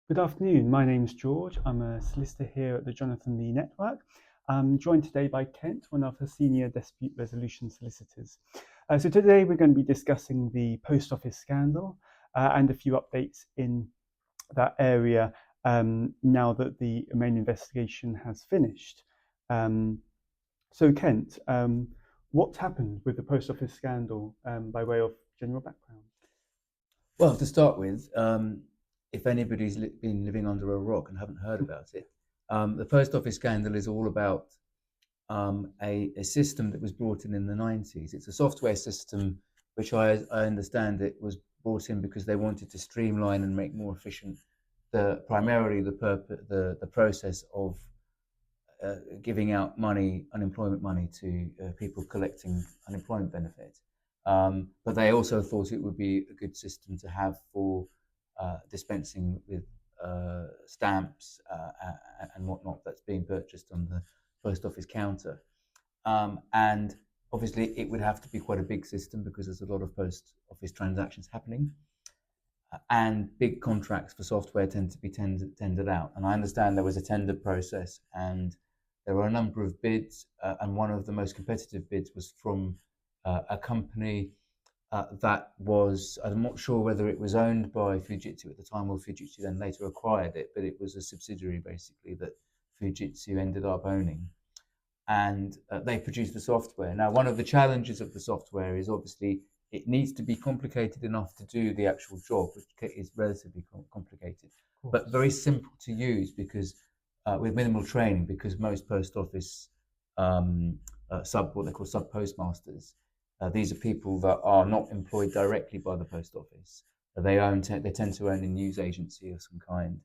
Good afternoon. My name is George. I'm a solicitor here at the Jonathan Lee Network. I'm joined today by Kent, one of the senior dispute resolution solicitors. So today we're going to be discussing the post office scandal and a few updates in that area now that the main investigation has finished. Um, so Kent, what happened with the post office scandal by way of general background? Well, to start with, if anybody's been living under a rock and haven't heard about it, the post office scandal is all about a system that was brought in the 90s. It's a software system which I understand it was brought in because they wanted to streamline and make more efficient primarily the process of giving out money, unemployment money to people collecting unemployment benefit. But they also thought it would be a good system to have for dispensing with stamps and whatnot that's being purchased on the post office counter. And obviously, it would have to be quite a big system because there's a lot of post office transactions happening. And big contracts for software tend to be tendered out. And I understand there was a tender process and there were a number of bids, and one of the most competitive bids was from a company that was, I'm not sure whether it was owned by Fujitsu at the time or Fujitsu then later acquired it, but it was a subsidiary basically that Fujitsu ended up owning. And they produced the software. Now, one of the challenges of the software is obviously it needs to be complicated enough to do the actual job, which is relatively complicated, but very simple to use because with minimal training, because most post office what they call sub postmasters, these are people that are not employed directly by the post office. They tend to own a news agency of some kind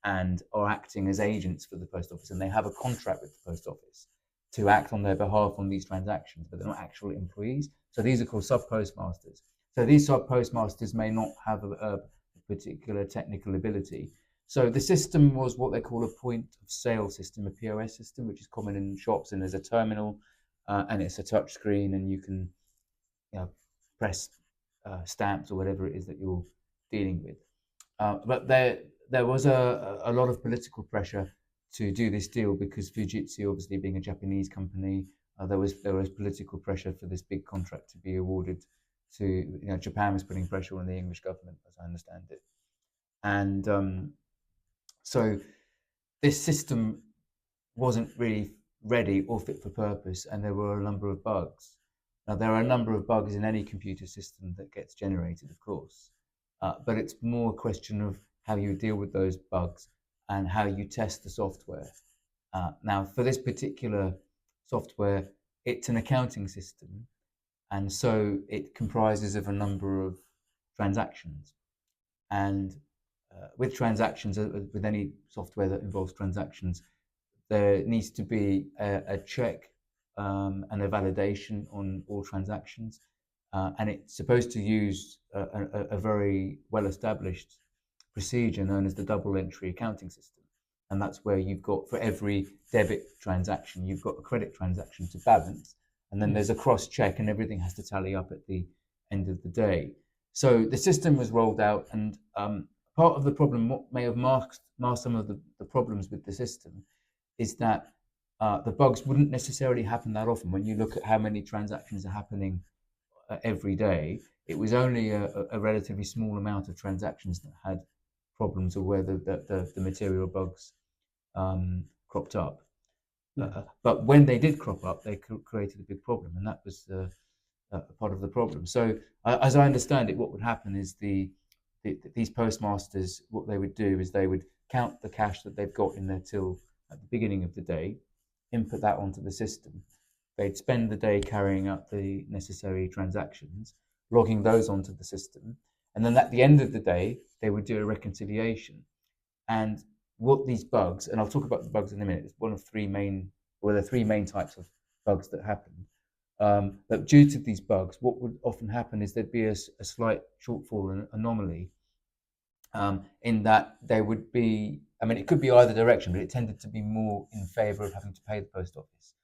and are acting as agents for the post office, and they have a contract with the post office to act on their behalf on these transactions, but they're not actual employees. So these are called sub postmasters. So these sub postmasters may not have a particular technical ability. So the system was what they call a point of sale system, a POS system, which is common in shops, and there's a terminal and it's a touch screen, and you can press stamps or whatever it is that you're dealing with. But there was a lot of political pressure to do this deal because Fujitsu, obviously being a Japanese company, there was political pressure for this big contract to be awarded to. Japan was putting pressure on the English government, as I understand it, and so this system wasn't really ready or fit for purpose, and there were a number of bugs. Now, there are a number of bugs in any computer system that gets generated, of course, but it's more a question of how you deal with those bugs and how you test the software. Now, for this particular software, it's an accounting system, and so it comprises of a number of transactions. And with transactions, with any software that involves transactions, there needs to be a check and a validation on all transactions. And it's supposed to use a very well established procedure known as the double entry accounting system. And that's where you've got, for every debit transaction, you've got a credit transaction to balance. And then there's a cross check, and everything has to tally up at the end of the day. So the system was rolled out, and part of the problem, what may have masked some of the problems with the system, is that the bugs wouldn't necessarily happen that often. When you look at how many transactions are happening every day, it was only a relatively small amount of transactions that had problems or where the material bugs cropped up. But when they did crop up, they created a big problem, and that was part of the problem. So, as I understand it, what would happen is these postmasters, what they would do is they would count the cash that they've got in their till at the beginning of the day, input that onto the system. They'd spend the day carrying out the necessary transactions, logging those onto the system, and then at the end of the day, they would do a reconciliation. And what these bugs, and I'll talk about the bugs in a minute, it's one of three main, well, there are three main types of bugs that happen. But due to these bugs, what would often happen is there'd be a slight shortfall, an anomaly, in that there would be, I mean, it could be either direction, but it tended to be more in favor of having to pay the post office.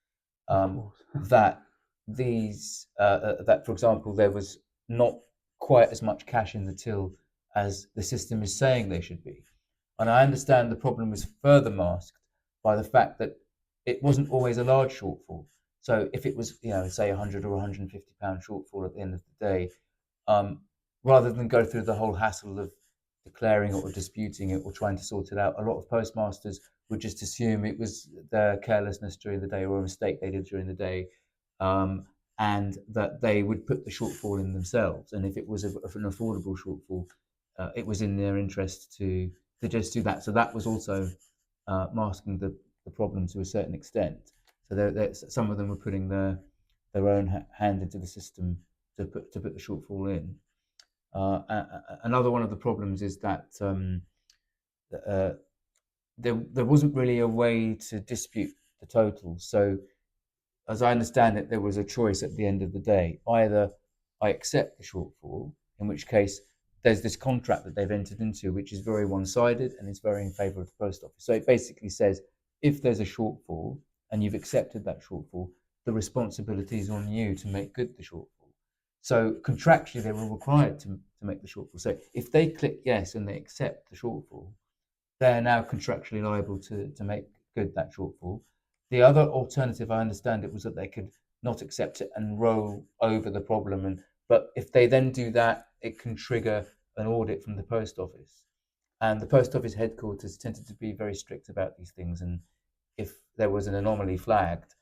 That that, for example, there was not quite as much cash in the till as the system is saying there should be. And I understand the problem was further masked by the fact that it wasn't always a large shortfall. So if it was, say 100 or 150 pound shortfall at the end of the day, um, rather than go through the whole hassle of declaring it or disputing it or trying to sort it out, a lot of postmasters would just assume it was their carelessness during the day or a mistake they did during the day, um, and that they would put the shortfall in themselves. And if it was an affordable shortfall, it was in their interest to just do that. So that was also masking the problem to a certain extent. So some of them were putting their own hand into the system to put the shortfall in. Another one of the problems is that uh, there wasn't really a way to dispute the totals. So as I understand it, there was a choice at the end of the day. Either I accept the shortfall, in which case there's this contract that they've entered into, which is very one-sided and it's very in favour of the post office. So it basically says if there's a shortfall and you've accepted that shortfall, the responsibility is on you to make good the shortfall. So contractually, they were required to make the shortfall. So if they click yes and they accept the shortfall, they're now contractually liable to make good that shortfall. The other alternative, I understand it, was that they could not accept it and roll over the problem. But if they then do that, it can trigger an audit from the post office. And the post office headquarters tended to be very strict about these things. And if there was an anomaly flagged,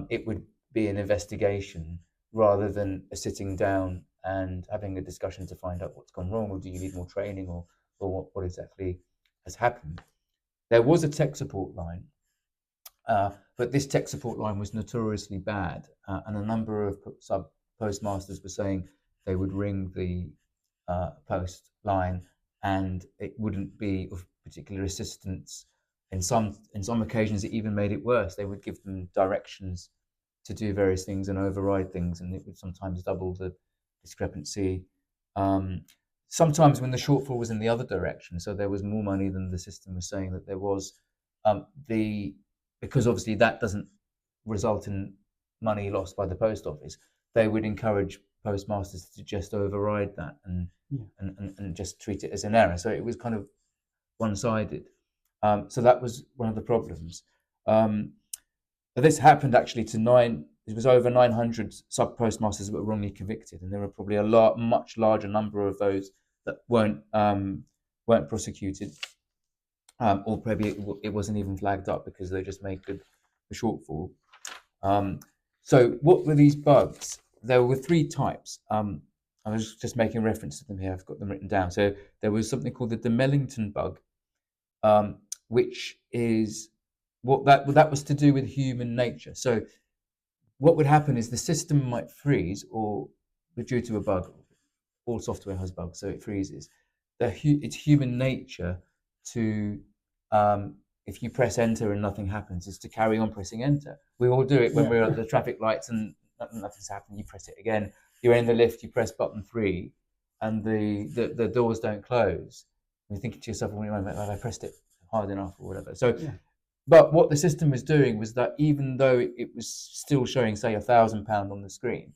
it would be an investigation rather than a sitting down and having a discussion to find out what's gone wrong, or do you need more training, or what exactly has happened. There was a tech support line, but this tech support line was notoriously bad, and a number of sub postmasters were saying they would ring the post line and it wouldn't be of particular assistance. In some occasions, it even made it worse. They would give them directions to do various things and override things, and it would sometimes double the discrepancy. Um, Sometimes when the shortfall was in the other direction, so there was more money than the system was saying that there was, the because obviously that doesn't result in money lost by the post office, they would encourage postmasters to just override that and just treat it as an error. So it was kind of one-sided. So that was one of the problems. This happened actually to nine. It was over 900 sub postmasters that were wrongly convicted, and there were probably much larger number of those that weren't prosecuted, or maybe it wasn't even flagged up because they just made good the shortfall. So what were these bugs? There were three types. I was just making reference to them here. I've got them written down. So there was something called the Demellington bug, which is that was to do with human nature. So what would happen is the system might freeze, or due to a bug. All software has bugs, so it freezes. It's human nature to, if you press enter and nothing happens, is to carry on pressing enter. We all do it when we're at the traffic lights and nothing's happened. You press it again. You're in the lift. You press button 3, and the doors don't close. And you're thinking to yourself, well, I pressed it hard enough or whatever. So. Yeah. But what the system was doing was that even though it was still showing, say, £1,000 on the screen,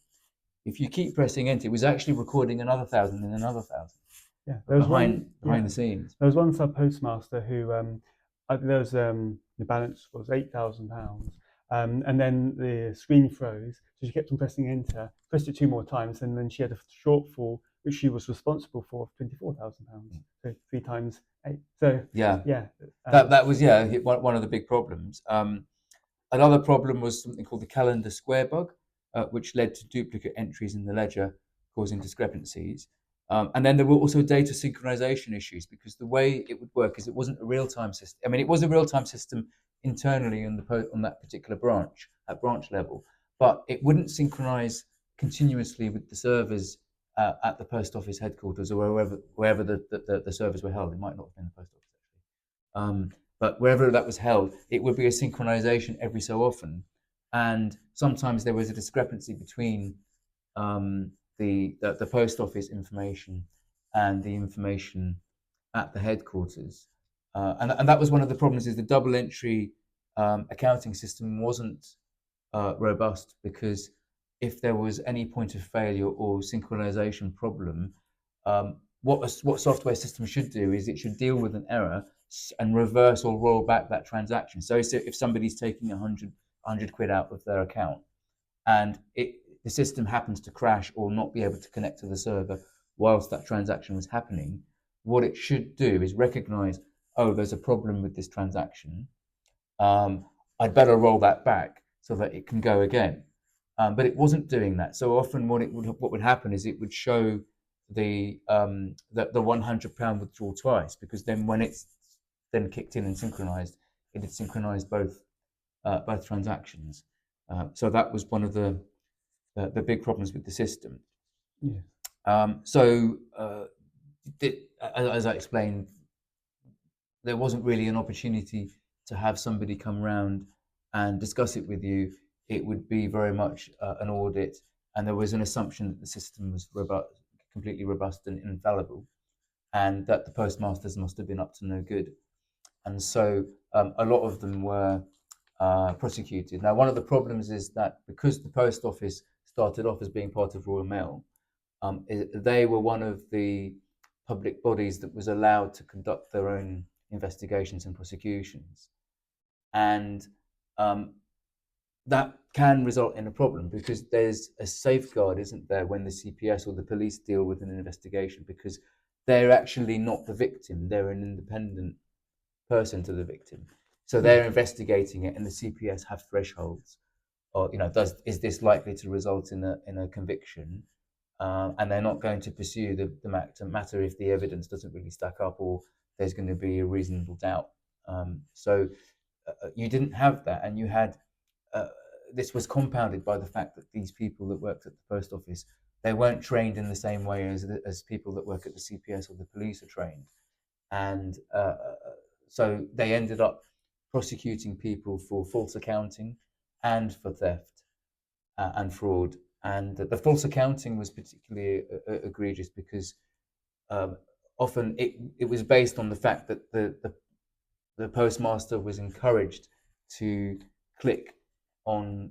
if you keep pressing enter, it was actually recording another 1,000 and another 1,000. Yeah, there was behind the scenes. There was one sub postmaster who there was the balance was £8,000, and then the screen froze, so she kept on pressing enter, pressed it 2 more times, and then she had a shortfall which she was responsible for of £24,000. So 3 times 8. So that was one of the big problems. Another problem was something called the calendar square bug, which led to duplicate entries in the ledger, causing discrepancies. And then there were also data synchronization issues, because the way it would work is it wasn't a real-time system. I mean, it was a real-time system internally on that particular branch, at branch level, but it wouldn't synchronize continuously with the servers at the post office headquarters, or wherever the servers were held. It might not have been the post office, actually. But wherever that was held, it would be a synchronization every so often. And sometimes there was a discrepancy between the post office information and the information at the headquarters. And that was one of the problems, is the double entry accounting system wasn't robust, because if there was any point of failure or synchronization problem, what software system should do is it should deal with an error, and reverse or roll back that transaction. So if somebody's taking 100 quid out of their account and the system happens to crash or not be able to connect to the server whilst that transaction was happening, what it should do is recognize, oh, there's a problem with this transaction. I'd better roll that back so that it can go again. But it wasn't doing that. So often, what would happen is it would show the £100 withdrawal twice, because then when it's then kicked in and synchronized, it had synchronized both transactions. So that was one of the big problems with the system. Yeah. As I explained, there wasn't really an opportunity to have somebody come round and discuss it with you. It would be very much an audit, and there was an assumption that the system was completely robust and infallible, and that the postmasters must have been up to no good. And so a lot of them were prosecuted. Now, one of the problems is that because the post office started off as being part of Royal Mail, they were one of the public bodies that was allowed to conduct their own investigations and prosecutions. And that can result in a problem, because there's a safeguard, isn't there, when the CPS or the police deal with an investigation, because they're actually not the victim, they're an independent person to the victim. So they're investigating it, and the CPS have thresholds, or is this likely to result in a conviction? And they're not going to pursue the matter if the evidence doesn't really stack up, or there's going to be a reasonable doubt. So you didn't have that, and you had this was compounded by the fact that these people that worked at the post office, they weren't trained in the same way as people that work at the CPS or the police are trained, and so they ended up prosecuting people for false accounting and for theft and fraud. And the false accounting was particularly egregious because often it was based on the fact that the postmaster was encouraged to click on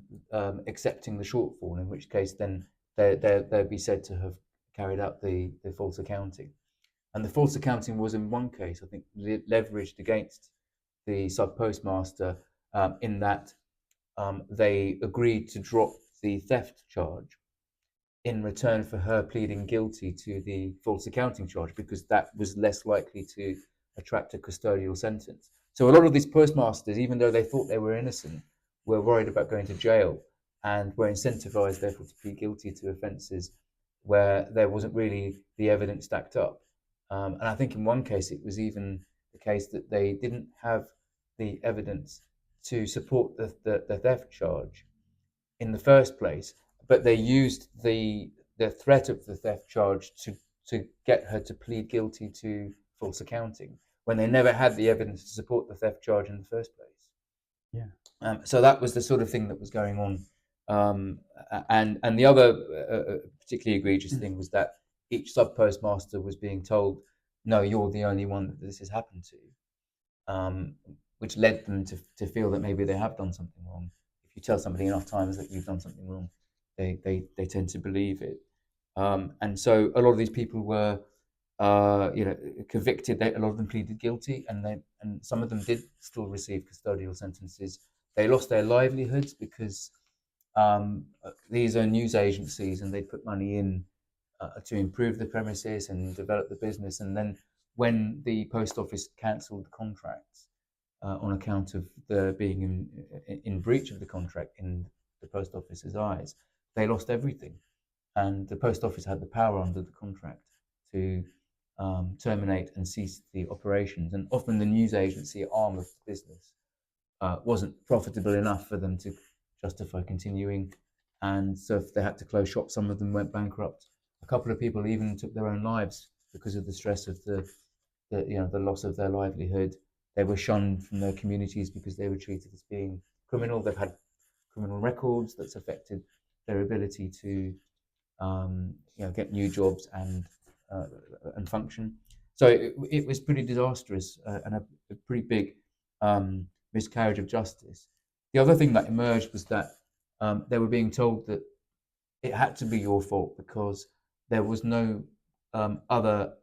accepting the shortfall, in which case then they'd be said to have carried out the false accounting. And the false accounting was, in one case, I think, leveraged against the sub postmaster in that they agreed to drop the theft charge in return for her pleading guilty to the false accounting charge, because that was less likely to attract a custodial sentence. So a lot of these postmasters, even though they thought they were innocent, were worried about going to jail, and were incentivized, therefore, to plead guilty to offences where there wasn't really the evidence stacked up. And I think in one case it was even the case that they didn't have the evidence to support the theft charge in the first place, but they used the threat of the theft charge to get her to plead guilty to false accounting, when they never had the evidence to support the theft charge in the first place. Yeah. So that was the sort of thing that was going on. And the other particularly egregious thing was that each sub postmaster was being told, no, you're the only one that this has happened to, which led them to feel that maybe they have done something wrong. If you tell somebody enough times that you've done something wrong, they tend to believe it. And so a lot of these people were convicted. A lot of them pleaded guilty, and some of them did still receive custodial sentences. They lost their livelihoods because these are news agencies, and they put money in to improve the premises and develop the business. And then when the post office cancelled the contracts on account of the being in breach of the contract in the post office's eyes, they lost everything. And the post office had the power under the contract to terminate and cease the operations. And often the news agency arm of the business wasn't profitable enough for them to justify continuing. And so if they had to close shop, some of them went bankrupt. A couple of people even took their own lives because of the stress of the loss of their livelihood. They were shunned from their communities because they were treated as being criminal. They've had criminal records that's affected their ability to get new jobs and function. So it was pretty disastrous and a pretty big miscarriage of justice. The other thing that emerged was that they were being told that it had to be your fault because there was no other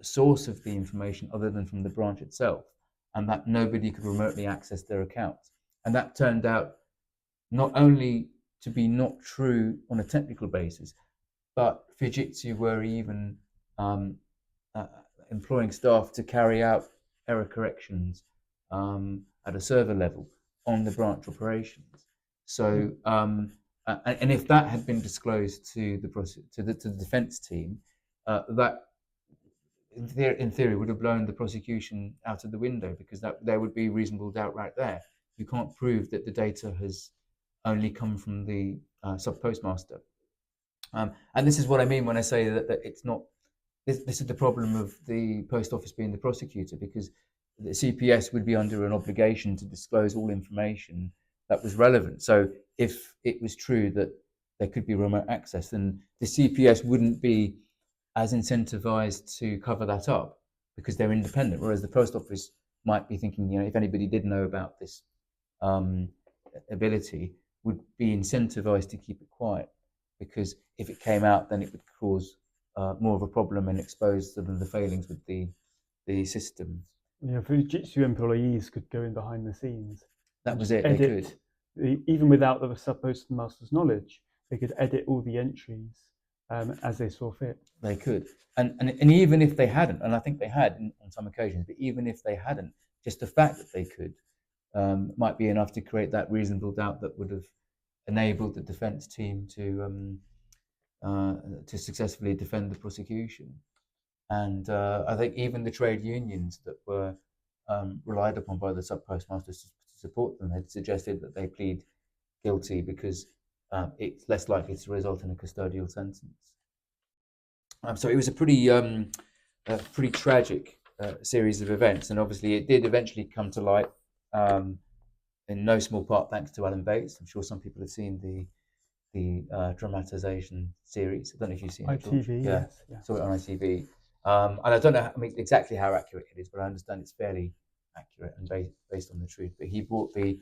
source of the information other than from the branch itself, and that nobody could remotely access their accounts. And that turned out not only to be not true on a technical basis, but Fujitsu were even um, uh, employing staff to carry out error corrections at a server level on the branch operations. So, and if that had been disclosed to the defence team, that in theory would have blown the prosecution out of the window, because there would be reasonable doubt right there. You can't prove that the data has only come from the sub postmaster. And this is what I mean when I say that it's not. This is the problem of the post office being the prosecutor, because the CPS would be under an obligation to disclose all information that was relevant. So if it was true that there could be remote access, then the CPS wouldn't be as incentivized to cover that up, because they're independent. Whereas the post office might be thinking, if anybody did know about this um, ability, would be incentivized to keep it quiet, because if it came out, then it would cause more of a problem and expose some of the failings with the system. Fujitsu employees could go in behind the scenes That and was just it. They edit, could. even without the sub postmaster's knowledge, they could edit all the entries as they saw fit. They could, and even if they hadn't, and I think they had on some occasions, but even if they hadn't, just the fact that they could might be enough to create that reasonable doubt that would have enabled the defence team to successfully defend the prosecution. And I think even the trade unions that were relied upon by the sub postmasters to support them had suggested that they plead guilty, because it's less likely to result in a custodial sentence. So it was a pretty tragic series of events, and obviously it did eventually come to light, in no small part thanks to Alan Bates. I'm sure some people have seen the dramatization series. I don't know if you've seen it, George. ITV, Yeah, yes, yeah. saw it on ITV. And I don't know exactly how accurate it is, but I understand it's fairly accurate and based on the truth. But he brought the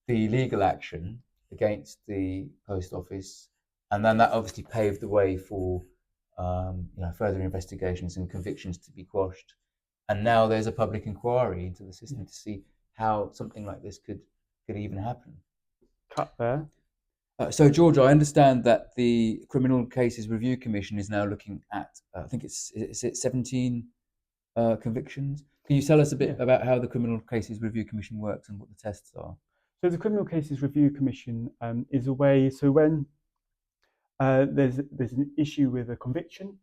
legal action against the post office, and then that obviously paved the way for further investigations and convictions to be quashed. And now there's a public inquiry into the system to see how something like this could even happen. Cut there. So, George, I understand that the Criminal Cases Review Commission is now looking at, I think it's 17 convictions. Can you tell us a bit about how the Criminal Cases Review Commission works and what the tests are? So the Criminal Cases Review Commission is a way, so when there's an issue with a conviction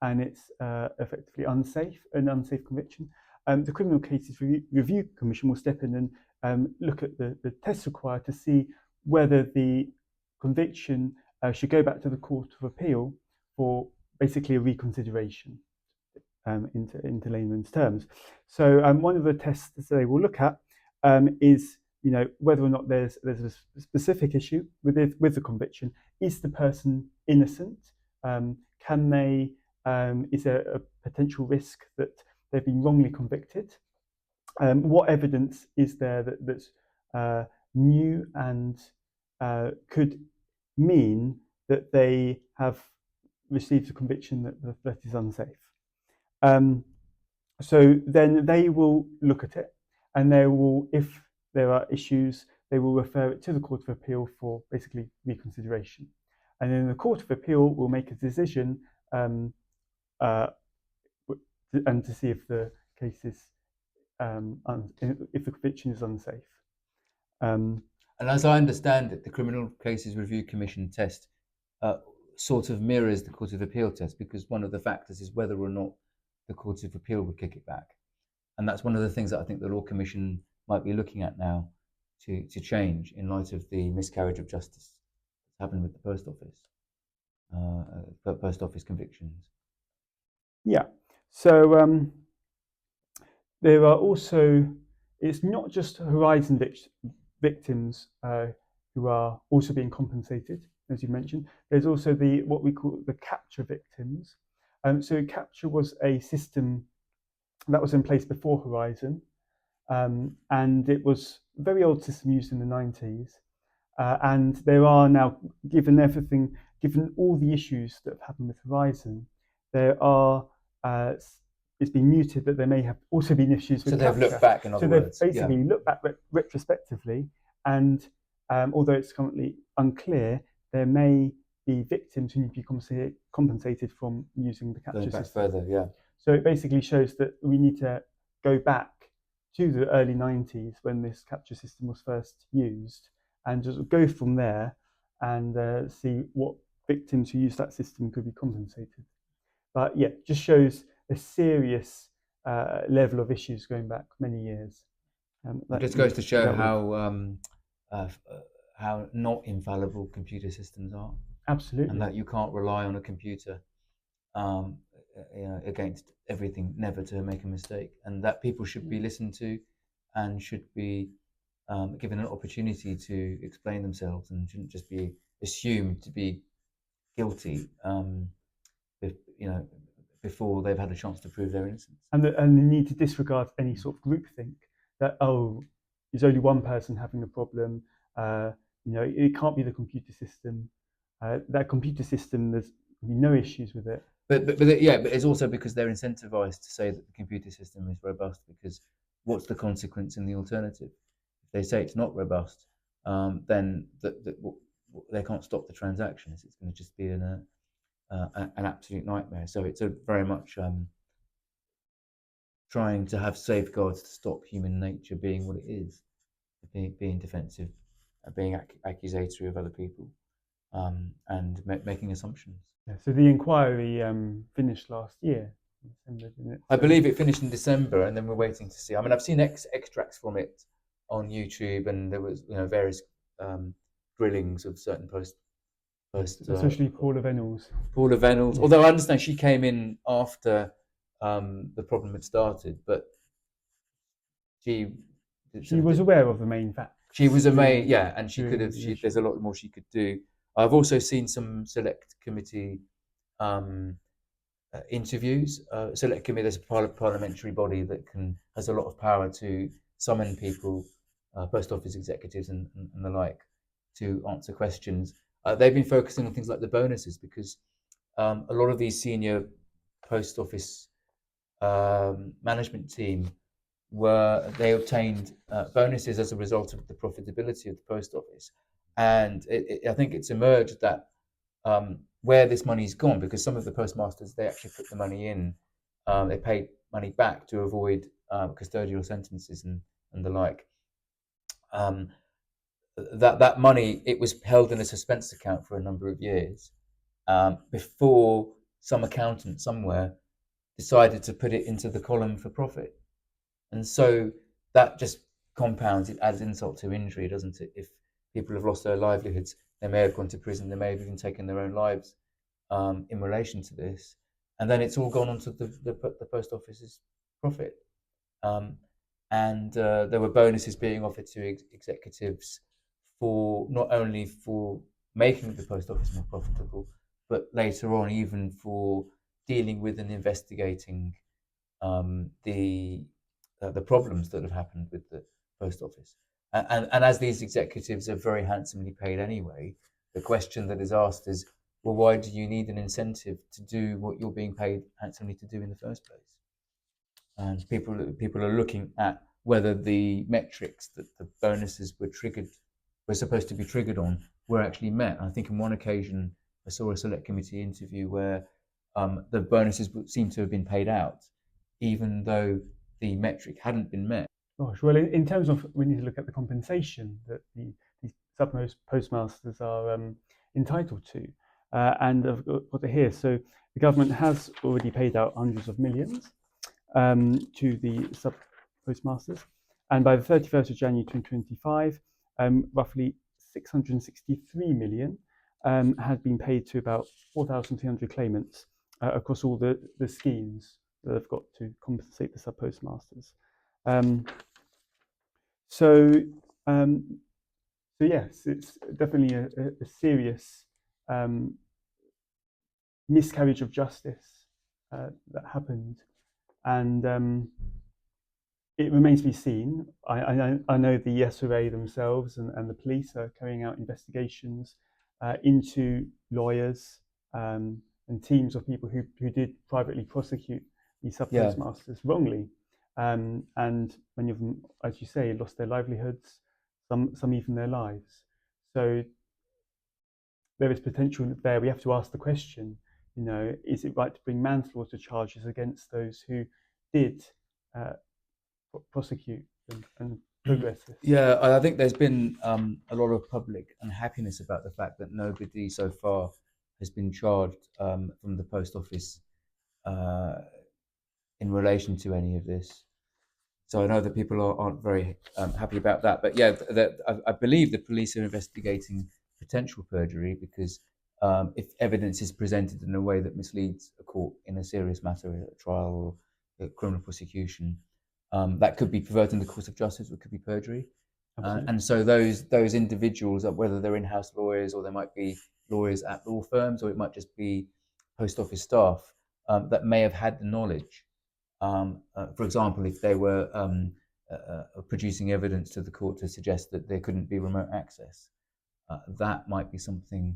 and it's effectively an unsafe conviction, the Criminal Cases Review Commission will step in and look at the tests required to see whether the conviction should go back to the Court of Appeal for basically a reconsideration, into layman's terms. So one of the tests they will look at is whether or not there's a specific issue with the conviction. Is the person innocent? Can they? Is there a potential risk that they've been wrongly convicted? What evidence is there that's new and could mean that they have received a conviction that is unsafe? So then they will look at it, and they will, if there are issues, they will refer it to the Court of Appeal for basically reconsideration. And then the Court of Appeal will make a decision and to see if the case is if the conviction is unsafe. And as I understand it, the Criminal Cases Review Commission test sort of mirrors the Court of Appeal test, because one of the factors is whether or not the Court of Appeal would kick it back. And that's one of the things that I think the Law Commission might be looking at now to change in light of the miscarriage of justice that's happened with the post office convictions. Yeah. So there are also, it's not just Horizon victims who are also being compensated, as you mentioned. There's also what we call the capture victims. So capture was a system that was in place before Horizon, and it was a very old system used in the 90s. And there are now, given all the issues that have happened with Horizon, there are it's been mooted that there may have also been issues with So they've capture. looked back, in other So they've words. basically looked back retrospectively, and although it's currently unclear, there may be victims who need to be compensated from using the capture Going back system. further, yeah. So it basically shows that we need to go back to the early 90s when this capture system was first used, and just go from there and see what victims who use that system could be compensated. But yeah, just shows a serious level of issues going back many years. It just goes to show how not infallible computer systems are, absolutely, and that you can't rely on a computer um, against everything, never to make a mistake, and that people should be listened to and should be given an opportunity to explain themselves and shouldn't just be assumed to be guilty, before they've had a chance to prove their innocence. And the need to disregard any sort of groupthink that, oh, there's only one person having a problem. It can't be the computer system. That computer system, there's no issues with it. But it's also because they're incentivized to say that the computer system is robust, because what's the consequence in the alternative? If they say it's not robust, then they can't stop the transactions. It's going to just be an absolute nightmare. So it's a very much trying to have safeguards to stop human nature being what it is, being defensive, being accusatory of other people, and making assumptions. Yeah, so the inquiry finished last year. I believe it finished in December, and then we're waiting to see. I mean, I've seen extracts from it on YouTube, and there was various drillings of certain especially Paula Venables. Yeah. Although I understand she came in after the problem had started, but she was aware of the main facts. She was and she could have. There's a lot more she could do. I've also seen some select committee interviews. Select committee, there's a parliamentary body that has a lot of power to summon people, post office executives and the like, to answer questions. They've been focusing on things like the bonuses, because a lot of these senior post office management team they obtained bonuses as a result of the profitability of the post office, and I think it's emerged that where this money's gone, because some of the postmasters, they actually put the money in, they paid money back to avoid custodial sentences and the like. That money, it was held in a suspense account for a number of years before some accountant somewhere decided to put it into the column for profit. And so that just compounds, it adds insult to injury, doesn't it? If people have lost their livelihoods, they may have gone to prison, they may have even taken their own lives in relation to this. And then it's all gone onto the post office's profit. And there were bonuses being offered to executives for not only for making the post office more profitable, but later on even for dealing with and investigating the problems that have happened with the post office. And as these executives are very handsomely paid anyway, the question that is asked is, well, why do you need an incentive to do what you're being paid handsomely to do in the first place? And people are looking at whether the metrics that the bonuses were supposed to be triggered on were actually met. I think on one occasion I saw a select committee interview where the bonuses seemed to have been paid out, even though the metric hadn't been met. Gosh, well, in terms of, we need to look at the compensation that these postmasters are entitled to. And I've got it here. So the government has already paid out hundreds of millions to the sub postmasters. And by the 31st of January 2025, roughly 663 million had been paid to about 4,300 claimants across all the schemes that have got to compensate the sub postmasters. So yes, it's definitely a serious miscarriage of justice that happened, and it remains to be seen. I know the SRA themselves and the police are carrying out investigations into lawyers and teams of people who did privately prosecute these sub Yeah. postmasters wrongly, and many of them, as you say, lost their livelihoods, some even their lives. So there is potential there. We have to ask the question, is it right to bring manslaughter charges against those who did uh, prosecute and progress this? Yeah, I think there's been a lot of public unhappiness about the fact that nobody so far has been charged from the post office uh, in relation to any of this. So I know that people aren't very happy about that. But yeah, I believe the police are investigating potential perjury because if evidence is presented in a way that misleads a court in a serious matter, a trial or a criminal prosecution, that could be perverting the course of justice, or it could be perjury. And so those individuals, whether they're in-house lawyers or they might be lawyers at law firms, or it might just be post office staff that may have had the knowledge. For example, if they were producing evidence to the court to suggest that there couldn't be remote access, that might be something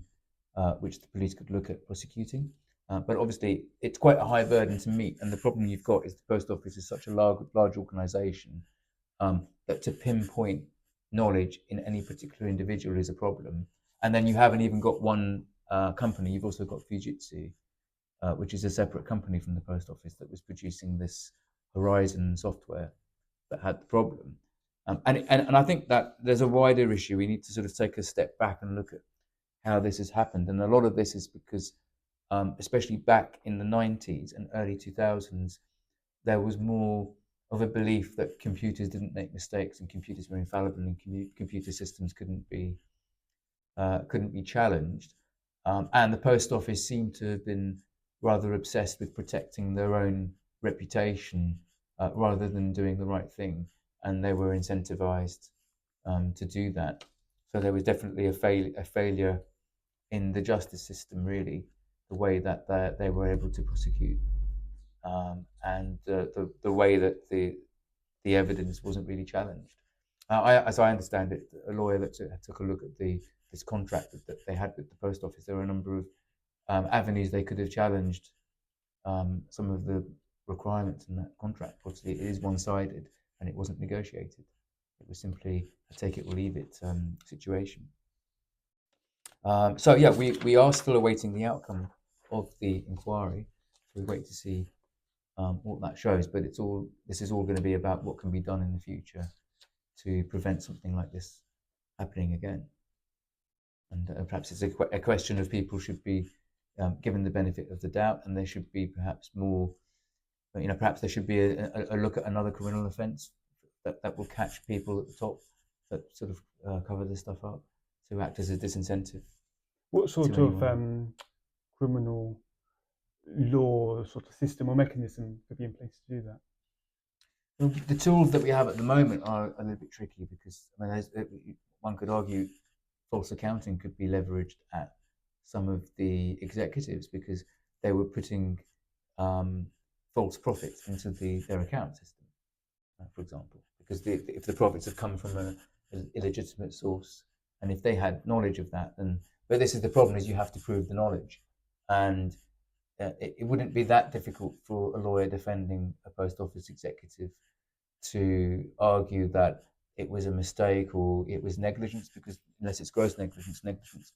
which the police could look at prosecuting. But obviously, it's quite a high burden to meet, and the problem you've got is the post office is such a large organisation that to pinpoint knowledge in any particular individual is a problem. And then you haven't even got one company; you've also got Fujitsu, which is a separate company from the post office that was producing this Horizon software that had the problem. And I think that there's a wider issue. We need to sort of take a step back and look at how this has happened. And a lot of this is because, especially back in the 90s and early 2000s, there was more of a belief that computers didn't make mistakes and computers were infallible and computer systems couldn't be challenged. And the post office seemed to have been rather obsessed with protecting their own reputation rather than doing the right thing. And they were incentivized to do that. So there was definitely a failure in the justice system, really, the way that they were able to prosecute, and the way that the evidence wasn't really challenged. As I understand it, a lawyer that took a look at this contract that they had with the post office, there were a number of avenues they could have challenged some of the requirements in that contract. Obviously, it is one-sided and it wasn't negotiated. It was simply a take it or leave it situation. So yeah, we are still awaiting the outcome of the inquiry. So we wait to see what that shows. But this is all going to be about what can be done in the future to prevent something like this happening again. And perhaps it's a question of people should be given the benefit of the doubt, and there should be perhaps more. Perhaps there should be a look at another criminal offence that will catch people at the top that sort of cover this stuff up to act as a disincentive. What sort of criminal law sort of system or mechanism could be in place to do that? Well, the tools that we have at the moment are a little bit tricky because one could argue false accounting could be leveraged at some of the executives because they were putting false profits into their account system, for example, because if the profits have come from an illegitimate source, and if they had knowledge of that, then but this is the problem: is you have to prove the knowledge, and it wouldn't be that difficult for a lawyer defending a post office executive to argue that it was a mistake or it was negligence, because unless it's gross negligence,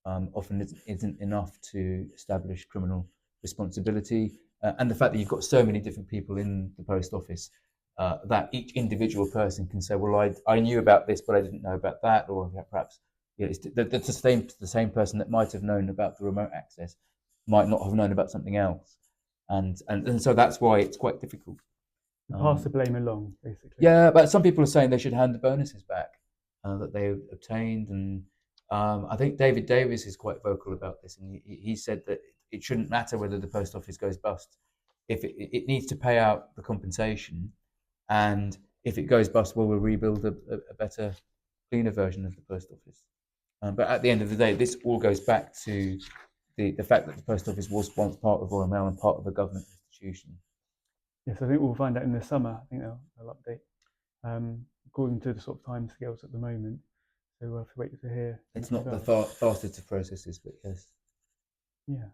often isn't enough to establish criminal responsibility. And the fact that you've got so many different people in the post office, that each individual person can say, well, I knew about this, but I didn't know about that, or perhaps it's the same person that might have known about the remote access might not have known about something else. And so that's why it's quite difficult. Pass the blame along, basically. Yeah, but some people are saying they should hand the bonuses back that they obtained, and I think David Davis is quite vocal about this, and he said that it shouldn't matter whether the post office goes bust. If it needs to pay out the compensation, and if it goes bust, well, we'll rebuild a better, cleaner version of the post office. But at the end of the day, this all goes back to the fact that the post office was once part of Royal Mail and part of a government institution. Yes, I think we'll find out in the summer. I think they'll update according to the sort of timescales at the moment. So we'll have to wait to hear. It's not the fastest of processes, but yes. Yeah.